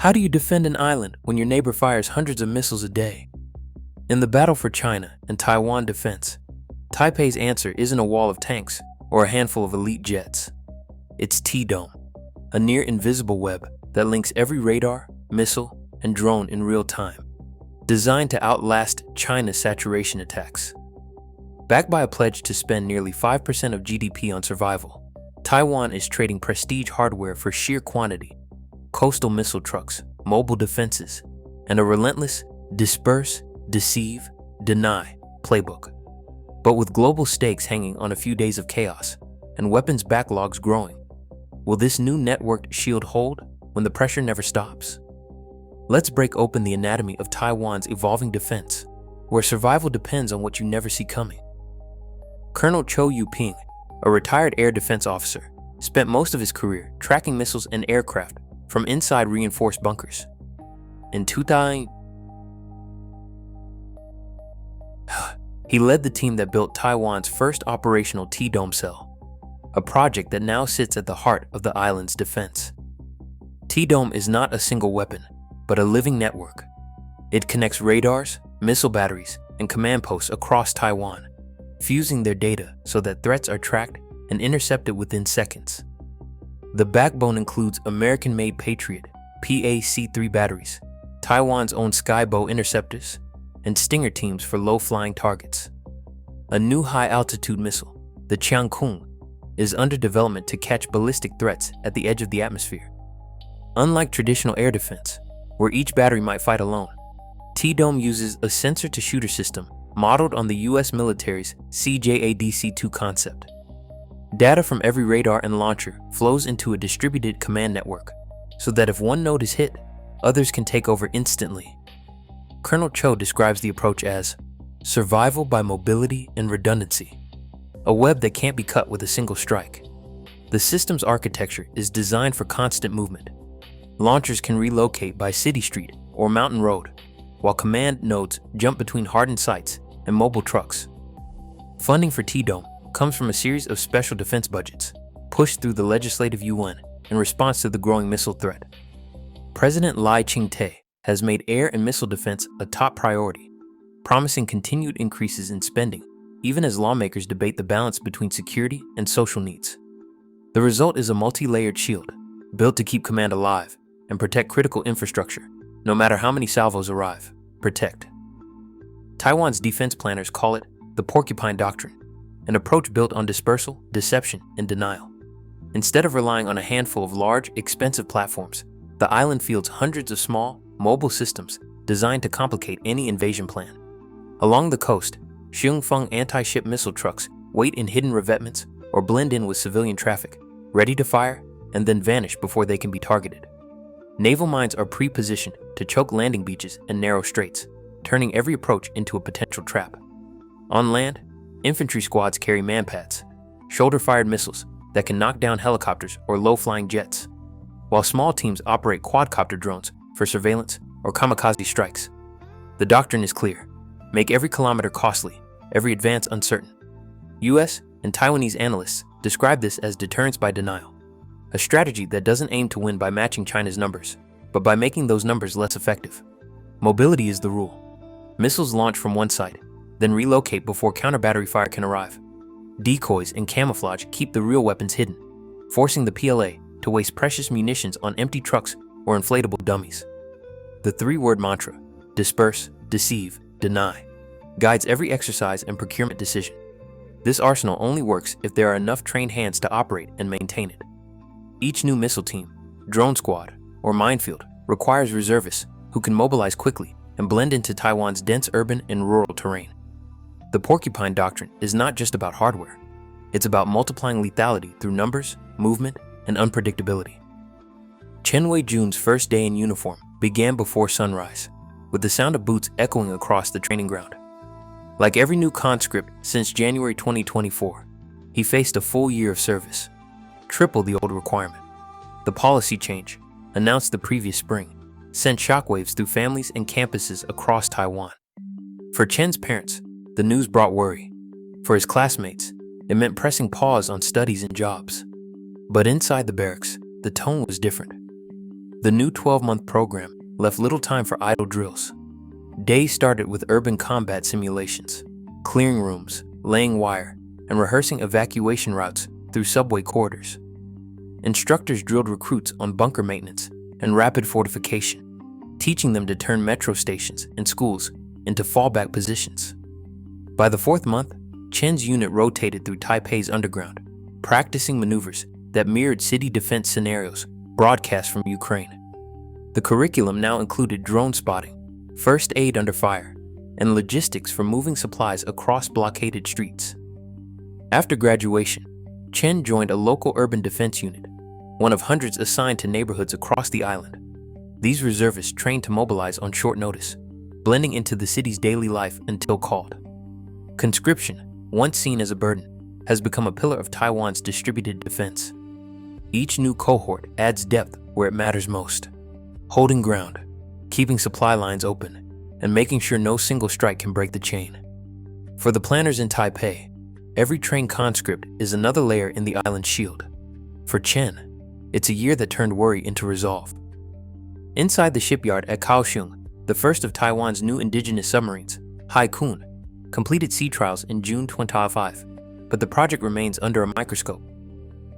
How do you defend an island when your neighbor fires hundreds of missiles a day? In the battle for China and Taiwan defense, Taipei's answer isn't a wall of tanks or a handful of elite jets. It's T-Dome, a near-invisible web that links every radar, missile, and drone in real time, designed to outlast China's saturation attacks. Backed by a pledge to spend nearly 5% of GDP on survival, Taiwan is trading prestige hardware for sheer quantity, coastal missile trucks, mobile defenses, and a relentless disperse, deceive, deny playbook. But with global stakes hanging on a few days of chaos and weapons backlogs growing, will this new networked shield hold when the pressure never stops? Let's break open the anatomy of Taiwan's evolving defense, where survival depends on what you never see coming. Colonel Cho Yu-ping, a retired air defense officer, spent most of his career tracking missiles and aircraft from inside reinforced bunkers. In 2000, he led the team that built Taiwan's first operational T-Dome cell, a project that now sits at the heart of the island's defense. T-Dome is not a single weapon, but a living network. It connects radars, missile batteries, and command posts across Taiwan, fusing their data so that threats are tracked and intercepted within seconds. The backbone includes American-made Patriot PAC-3 batteries, Taiwan's own Skybow interceptors, and Stinger teams for low-flying targets. A new high-altitude missile, the Qiangkung, is under development to catch ballistic threats at the edge of the atmosphere. Unlike traditional air defense, where each battery might fight alone, T-Dome uses a sensor-to-shooter system modeled on the US military's CJADC-2 concept. Data from every radar and launcher flows into a distributed command network, so that if one node is hit, others can take over instantly. Colonel Cho describes the approach as survival by mobility and redundancy, a web that can't be cut with a single strike. The system's architecture is designed for constant movement. Launchers can relocate by city street or mountain road, while command nodes jump between hardened sites and mobile trucks. Funding for T-Dome comes from a series of special defense budgets pushed through the legislative yuan in response to the growing missile threat. President Lai Ching-te has made air and missile defense a top priority, promising continued increases in spending, even as lawmakers debate the balance between security and social needs. The result is a multi-layered shield, built to keep command alive and protect critical infrastructure, no matter how many salvos arrive. Protect. Taiwan's defense planners call it the porcupine doctrine, an approach built on dispersal, deception, and denial. Instead of relying on a handful of large, expensive platforms, the island fields hundreds of small, mobile systems designed to complicate any invasion plan. Along the coast, Xiongfeng anti-ship missile trucks wait in hidden revetments or blend in with civilian traffic, ready to fire and then vanish before they can be targeted. Naval mines are pre-positioned to choke landing beaches and narrow straits, turning every approach into a potential trap. On land, infantry squads carry manpads, shoulder-fired missiles that can knock down helicopters or low-flying jets, while small teams operate quadcopter drones for surveillance or kamikaze strikes. The doctrine is clear: make every kilometer costly, every advance uncertain. US and Taiwanese analysts describe this as deterrence by denial, a strategy that doesn't aim to win by matching China's numbers, but by making those numbers less effective. Mobility is the rule. Missiles launch from one site, then relocate before counter-battery fire can arrive. Decoys and camouflage keep the real weapons hidden, forcing the PLA to waste precious munitions on empty trucks or inflatable dummies. The three-word mantra, disperse, deceive, deny, guides every exercise and procurement decision. This arsenal only works if there are enough trained hands to operate and maintain it. Each new missile team, drone squad, or minefield requires reservists who can mobilize quickly and blend into Taiwan's dense urban and rural terrain. The porcupine doctrine is not just about hardware. It's about multiplying lethality through numbers, movement, and unpredictability. Chen Wei-jun's first day in uniform began before sunrise, with the sound of boots echoing across the training ground. Like every new conscript since January 2024, he faced a full year of service, triple the old requirement. The policy change, announced the previous spring, sent shockwaves through families and campuses across Taiwan. For Chen's parents, the news brought worry. For his classmates, it meant pressing pause on studies and jobs. But inside the barracks, the tone was different. The new 12-month program left little time for idle drills. Days started with urban combat simulations, clearing rooms, laying wire, and rehearsing evacuation routes through subway corridors. Instructors drilled recruits on bunker maintenance and rapid fortification, teaching them to turn metro stations and schools into fallback positions. By the 4th month, Chen's unit rotated through Taipei's underground, practicing maneuvers that mirrored city defense scenarios broadcast from Ukraine. The curriculum now included drone spotting, first aid under fire, and logistics for moving supplies across blockaded streets. After graduation, Chen joined a local urban defense unit, one of hundreds assigned to neighborhoods across the island. These reservists trained to mobilize on short notice, blending into the city's daily life until called. Conscription, once seen as a burden, has become a pillar of Taiwan's distributed defense. Each new cohort adds depth where it matters most, holding ground, keeping supply lines open, and making sure no single strike can break the chain. For the planners in Taipei, every trained conscript is another layer in the island's shield. For Chen, it's a year that turned worry into resolve. Inside the shipyard at Kaohsiung, the first of Taiwan's new indigenous submarines, Haikun, completed sea trials in June 2005, but the project remains under a microscope.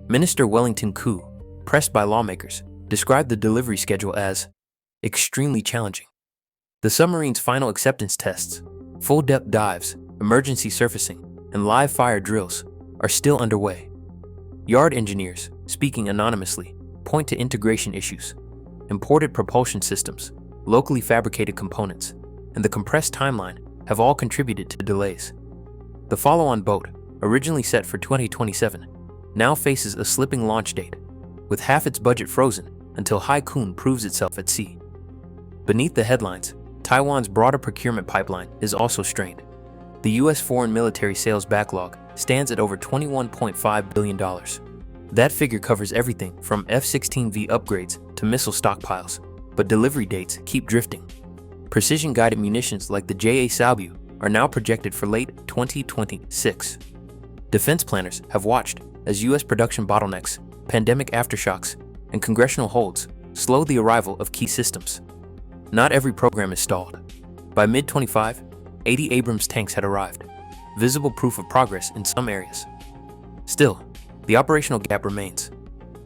Minister Wellington Koo, pressed by lawmakers, described the delivery schedule as extremely challenging. The submarine's final acceptance tests, full-depth dives, emergency surfacing, and live fire drills are still underway. Yard engineers, speaking anonymously, point to integration issues, imported propulsion systems, locally fabricated components, and the compressed timeline have all contributed to delays. The follow-on boat, originally set for 2027, now faces a slipping launch date, with half its budget frozen until Haikun proves itself at sea. Beneath the headlines, Taiwan's broader procurement pipeline is also strained. The U.S. foreign military sales backlog stands at over $21.5 billion. That figure covers everything from F-16V upgrades to missile stockpiles, but delivery dates keep drifting. Precision-guided munitions like the JA Saobu are now projected for late 2026. Defense planners have watched as U.S. production bottlenecks, pandemic aftershocks, and congressional holds slow the arrival of key systems. Not every program is stalled. By mid-25, 80 Abrams tanks had arrived, visible proof of progress in some areas. Still, the operational gap remains.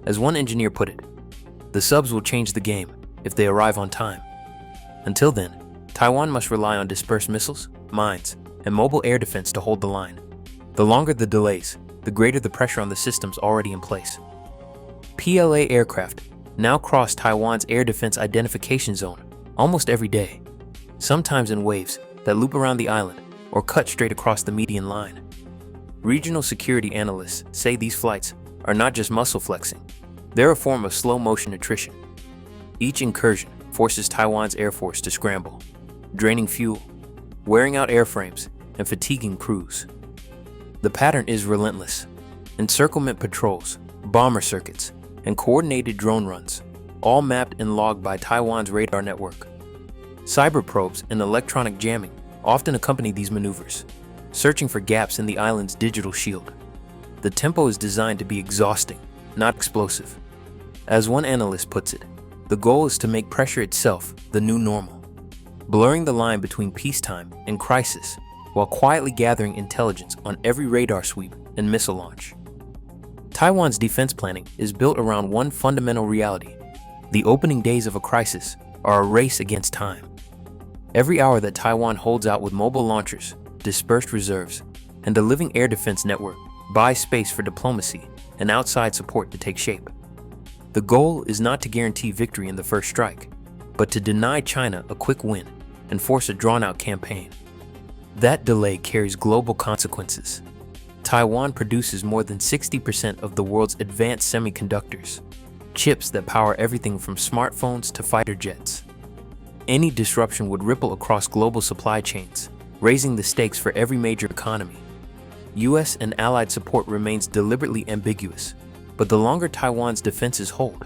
As one engineer put it, the subs will change the game if they arrive on time. Until then, Taiwan must rely on dispersed missiles, mines, and mobile air defense to hold the line. The longer the delays, the greater the pressure on the systems already in place. PLA aircraft now cross Taiwan's air defense identification zone almost every day, sometimes in waves that loop around the island or cut straight across the median line. Regional security analysts say these flights are not just muscle flexing, they're a form of slow-motion attrition. Each incursion forces Taiwan's Air Force to scramble, draining fuel, wearing out airframes, and fatiguing crews. The pattern is relentless. Encirclement patrols, bomber circuits, and coordinated drone runs, all mapped and logged by Taiwan's radar network. Cyber probes and electronic jamming often accompany these maneuvers, searching for gaps in the island's digital shield. The tempo is designed to be exhausting, not explosive. As one analyst puts it, the goal is to make pressure itself the new normal, blurring the line between peacetime and crisis while quietly gathering intelligence on every radar sweep and missile launch. Taiwan's defense planning is built around one fundamental reality. The opening days of a crisis are a race against time. Every hour that Taiwan holds out with mobile launchers, dispersed reserves, and a living air defense network buys space for diplomacy and outside support to take shape. The goal is not to guarantee victory in the first strike, but to deny China a quick win and force a drawn-out campaign. That delay carries global consequences. Taiwan produces more than 60% of the world's advanced semiconductors, chips that power everything from smartphones to fighter jets. Any disruption would ripple across global supply chains, raising the stakes for every major economy. US and allied support remains deliberately ambiguous, but the longer Taiwan's defenses hold,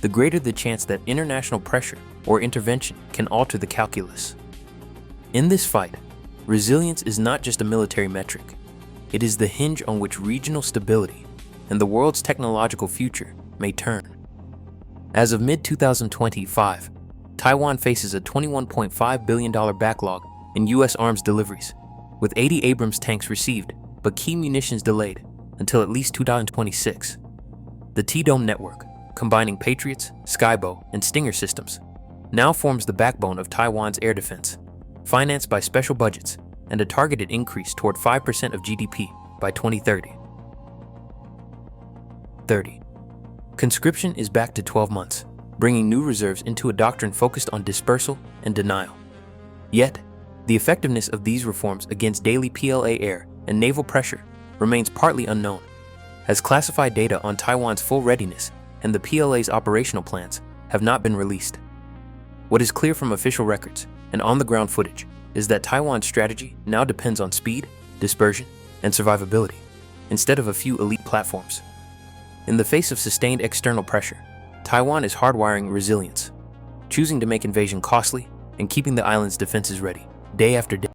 the greater the chance that international pressure or intervention can alter the calculus. In this fight, resilience is not just a military metric. It is the hinge on which regional stability and the world's technological future may turn. As of mid-2025, Taiwan faces a $21.5 billion backlog in U.S. arms deliveries, with 80 Abrams tanks received but key munitions delayed until at least 2026. The T-Dome network, combining Patriots, Skybow, and Stinger systems, now forms the backbone of Taiwan's air defense, financed by special budgets and a targeted increase toward 5% of GDP by 2030. Conscription is back to 12 months, bringing new reserves into a doctrine focused on dispersal and denial. Yet, the effectiveness of these reforms against daily PLA air and naval pressure remains partly unknown, as classified data on Taiwan's full readiness and the PLA's operational plans have not been released. What is clear from official records and on-the-ground footage is that Taiwan's strategy now depends on speed, dispersion, and survivability, instead of a few elite platforms. In the face of sustained external pressure, Taiwan is hardwiring resilience, choosing to make invasion costly and keeping the island's defenses ready, day after day.